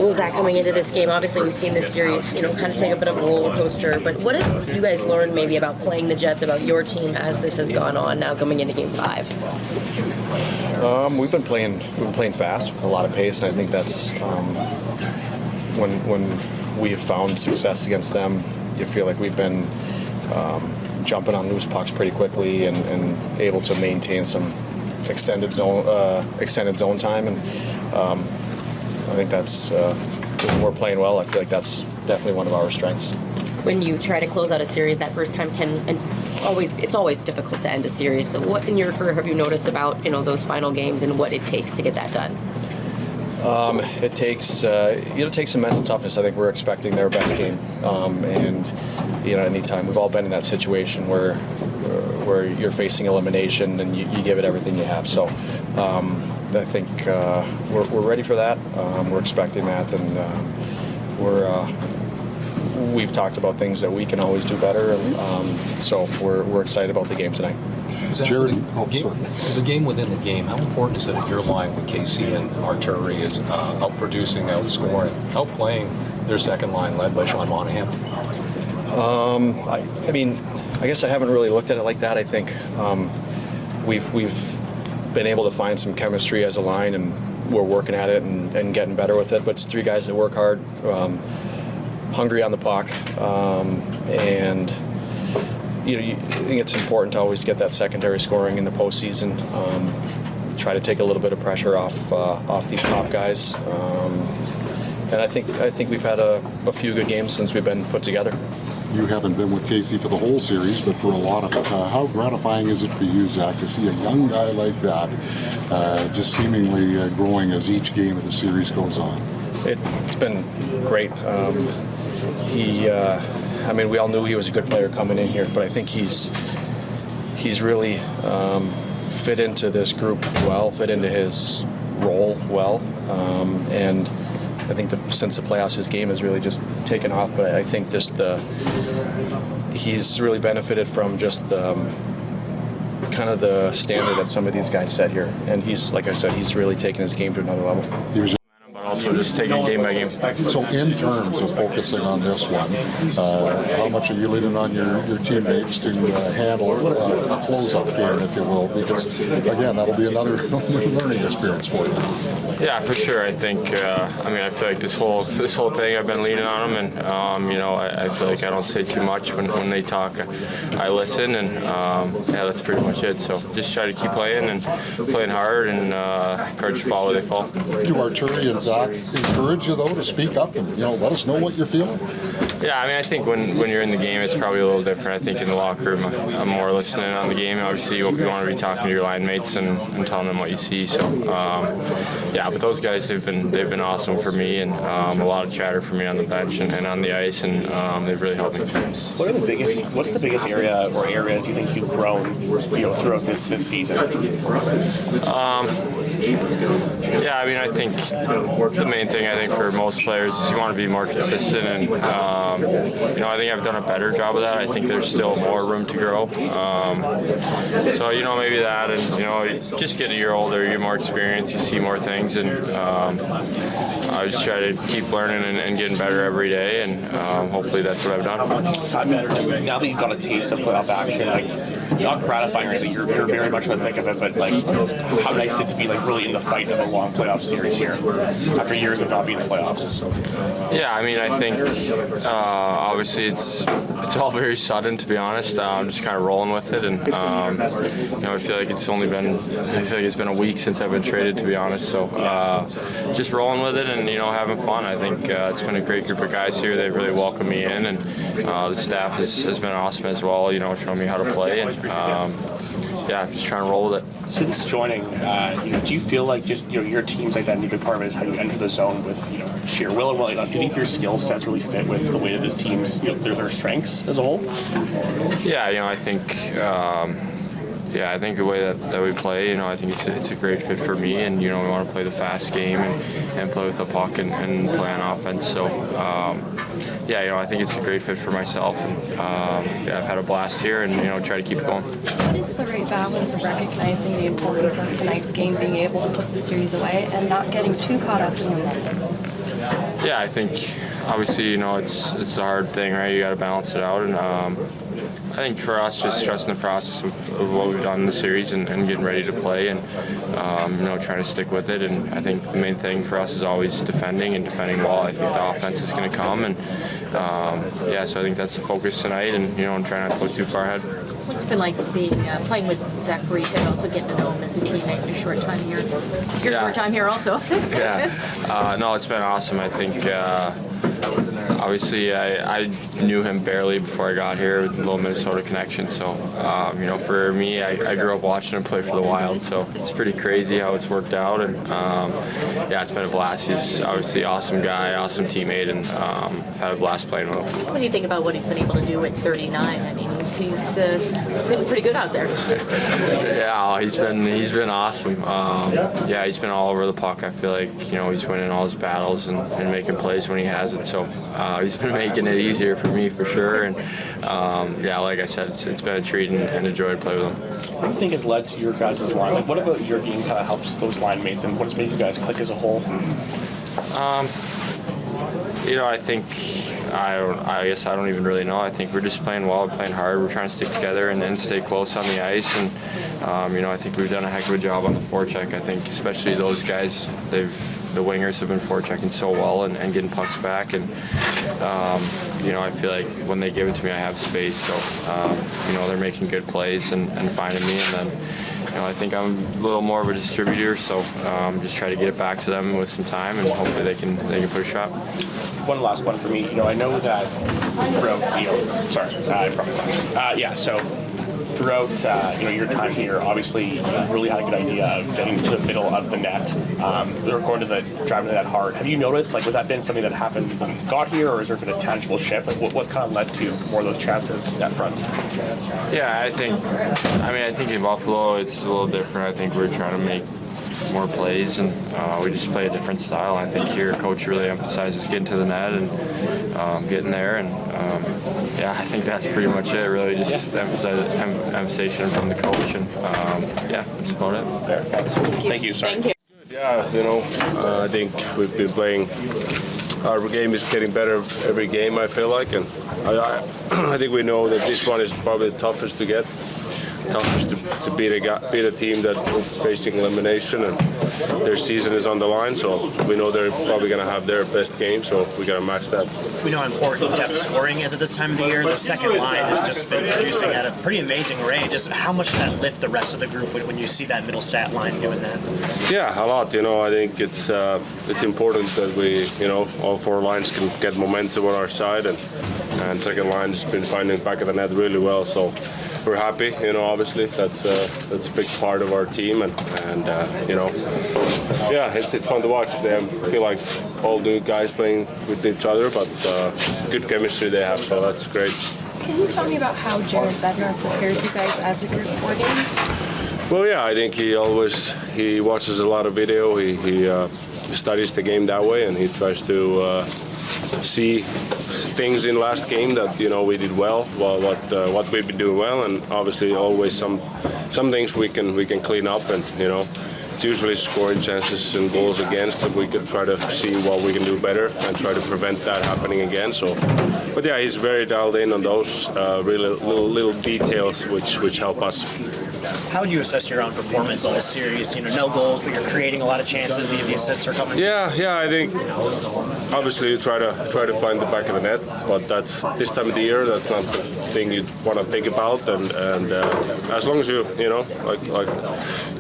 Well, Zach, coming into this game, obviously we've seen this series, kind of take a bit of a roller coaster. But what have you guys learned maybe about playing the Jets, about your team as this has gone on now coming into Game 5? We've been playing fast with a lot of pace, and I think that's when we have found success against them. You feel like we've been jumping on loose pucks pretty quickly and able to maintain some extended zone time, and I think that's when we're playing well. I feel like that's definitely one of our strengths. When you try to close out a series, that first time it's always difficult to end a series. So what in your career have you noticed about those final games and what it takes to get that done? It takes some mental toughness. I think we're expecting their best game, and anytime we've all been in that situation where you're facing elimination and you give it everything you have. So I think we're ready for that. We're expecting that, and we've talked about things that we can always do better, and so we're excited about the game tonight. Jared, the game within the game, how important is it that your line with Casey and Arturi is outproducing, outscoring, outplaying their second line led by Sean Monahan? I guess I haven't really looked at it like that. I think we've been able to find some chemistry as a line, and we're working at it and getting better with it. But it's three guys that work hard, hungry on the puck, and I think it's important to always get that secondary scoring in the postseason. Try to take a little bit of pressure off these top guys, and I think we've had a few good games since we've been put together. You haven't been with Casey for the whole series, but for a lot of it. How gratifying is it for you, Zach, to see a young guy like that just seemingly growing as each game of the series goes on? It's been great. We all knew he was a good player coming in here, but I think he's really fit into this group well, fit into his role well, and I think since the playoffs, his game has really just taken off. But I think he's really benefited from just kind of the standard that some of these guys set here, and he's, like I said, he's really taken his game to another level. Also just taking it game by game. So in terms of focusing on this one, how much are you leaning on your teammates to handle a close-up game, if you will? Because, again, that'll be another learning experience for you. Yeah, for sure. I think, I feel like this whole thing I've been leaning on them, and, I feel like I don't say too much when they talk. I listen, and, that's pretty much it. So just try to keep playing and playing hard, and cards fall where they fall. Do Arturi and Zach encourage you, though, to speak up and let us know what you're feeling? Yeah, I think when you're in the game, it's probably a little different. I think in the locker room, I'm more listening on the game. Obviously, you want to be talking to your line mates and telling them what you see. So, but those guys they've been awesome for me, and a lot of chatter for me on the bench and on the ice, and they've really helped me. What's the biggest area or areas you think you've grown, throughout this season? I think the main thing for most players is you want to be more consistent, and I think I've done a better job of that. I think there's still more room to grow. Maybe that, and just getting a year older, you're more experienced, you see more things, and I just try to keep learning and getting better every day, and hopefully that's what I've done. Now that you've got a taste of playoff action, not gratifying or anything, you're very much in the thick of it, but how nice is it to be really in the fight of a long playoff series here after years of not being in the playoffs? Yeah, I think obviously it's all very sudden, to be honest. I'm just kind of rolling with it, and I feel like it's been a week since I've been traded, to be honest. So just rolling with it and having fun. I think it's been a great group of guys here. They've really welcomed me in, and the staff has been awesome as well. Showing me how to play, and just trying to roll with it. Since joining, do you feel like just your team's identity, a big part of it is how you enter the zone with sheer will and will? Do you think your skill sets really fit with the way that this team's their strengths as a whole? Yeah, I think. I think the way that we play, I think it's a great fit for me, and we want to play the fast game and play with the puck and play on offense. So I think it's a great fit for myself, and I've had a blast here, and try to keep it going. What is the right balance of recognizing the importance of tonight's game, being able to put the series away, and not getting too caught up in the moment? Yeah, I think obviously it's a hard thing, right? You got to balance it out, and I think for us, just trusting the process of what we've done in the series and getting ready to play, and trying to stick with it. And I think the main thing for us is always defending well. I think the offense is going to come, and so I think that's the focus tonight, and and try not to look too far ahead. What's it been like being playing with Zach Parise and also getting to know him as a teammate in a short time here? Your short time here also. No, it's been awesome. I think obviously I knew him barely before I got here with a little Minnesota connection. So for me, I grew up watching him play for the Wild. So it's pretty crazy how it's worked out. And it's been a blast. He's obviously an awesome guy, awesome teammate, and I've had a blast playing with him. What do you think about what he's been able to do at 39? I mean, he's been pretty good out there. Yeah, he's been awesome. He's been all over the puck. I feel like he's winning all his battles and making plays when he has it. So he's been making it easier for me for sure. And like I said, it's been a treat and a joy to play with him. What do you think has led to your guys' line? Like, what about your game kind of helps those line mates, and what has made you guys click as a whole? I think I guess I don't even really know. I think we're just playing well, playing hard. We're trying to stick together and stay close on the ice. And I think we've done a heck of a job on the forecheck. I think especially those guys, the wingers have been forechecking so well and getting pucks back. And I feel like when they give it to me, I have space. So they're making good plays and finding me. And then I think I'm a little more of a distributor. So just try to get it back to them with some time, and hopefully they can put a shot. One last one for me. I know that throughout your time here, obviously you really had a good idea of getting to the middle of the net, driving to that hard. Have you noticed, was that been something that happened when you got here, or has there been a tangible shift? What kind of led to more of those chances net front? Yeah, I think in Buffalo it's a little different. I think we're trying to make more plays, and we just play a different style. I think here coach really emphasizes getting to the net and getting there, and I think that's pretty much it. Really just emphasization from the coach, and that's about it. Thank you. Sorry. Thank you. Yeah, I think we've been playing. Our game is getting better every game, I feel like, and I think we know that this one is probably the toughest to get. Toughest to beat a team that is facing elimination, and their season is on the line, so we know they're probably going to have their best game, so we got to match that. We know how important depth scoring is at this time of the year. The second line has just been producing at a pretty amazing rate. Just how much does that lift the rest of the group when you see that Mittelstadt line doing that? Yeah, a lot. I think it's important that we, all four lines can get momentum on our side, and second line has been finding back of the net really well. So we're happy. Obviously that's a big part of our team, and it's fun to watch. I feel like all new guys playing with each other, but good chemistry they have, so that's great. Can you tell me about how Jared Bednar prepares you guys as a group for games? Well, yeah, I think he watches a lot of video. He studies the game that way, and he tries to see things in last game that we did well, what we've been doing well, and obviously always some things we can clean up, and it's usually scoring chances and goals against that we could try to see what we can do better and try to prevent that happening again. So, but yeah, he's very dialed in on those really little details which help us. How would you assess your own performance in this series? No goals, but you're creating a lot of chances. The assists are coming. Yeah, I think obviously you try to find the back of the net, but that's this time of the year. That's not the thing you want to think about. And as long as you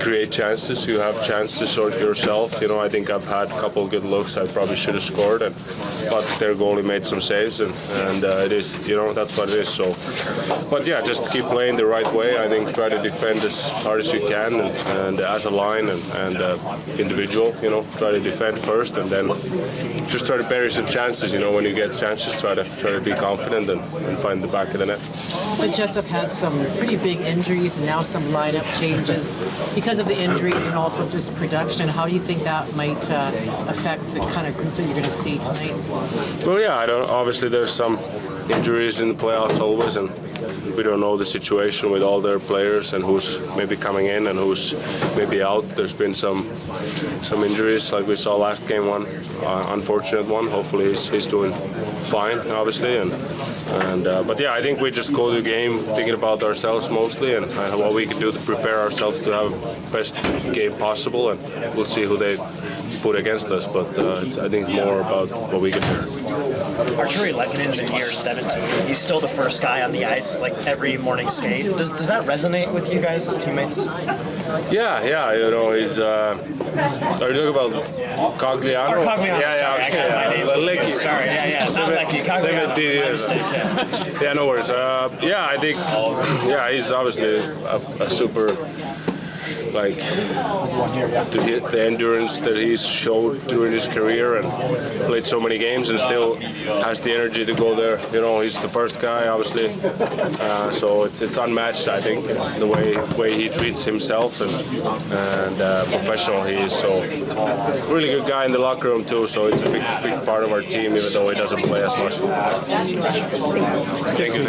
create chances, you have chances yourself. I think I've had a couple of good looks. I probably should have scored, but their goalie made some saves, and it is that's what it is. So, but yeah, just keep playing the right way. I think try to defend as hard as you can, and as a line and individual, try to defend first, and then just try to bury some chances. When you get chances, try to be confident and find the back of the net. The Jets have had some pretty big injuries and now some lineup changes because of the injuries and also just production. How do you think that might affect the kind of group that you're going to see tonight? Well, yeah, obviously there's some injuries in the playoffs always, and we don't know the situation with all their players and who's maybe coming in and who's maybe out. There's been some injuries like we saw last game, one unfortunate one. Hopefully he's doing fine, obviously. But yeah, I think we just go to the game thinking about ourselves mostly and what we can do to prepare ourselves to have best game possible, and we'll see who they put against us. But I think more about what we can do. Arturi Lekkonen's in year 17. He's still the first guy on the ice, like every morning skate. Does that resonate with you guys as teammates? Yeah, you know, he's. Are you talking about Cogliano? Or Cogliano, sorry, I got my name. Lecky. Sorry, not Lecky, Cogliano. 17 years. Yeah, no worries. I think, he's obviously a super, like, to hit the endurance that he's showed during his career and played so many games and still has the energy to go there. You know, he's the first guy, obviously, so it's unmatched, I think, the way he treats himself and professional he is. So really good guy in the locker room too. So it's a big part of our team, even though he doesn't play as much. Thank you.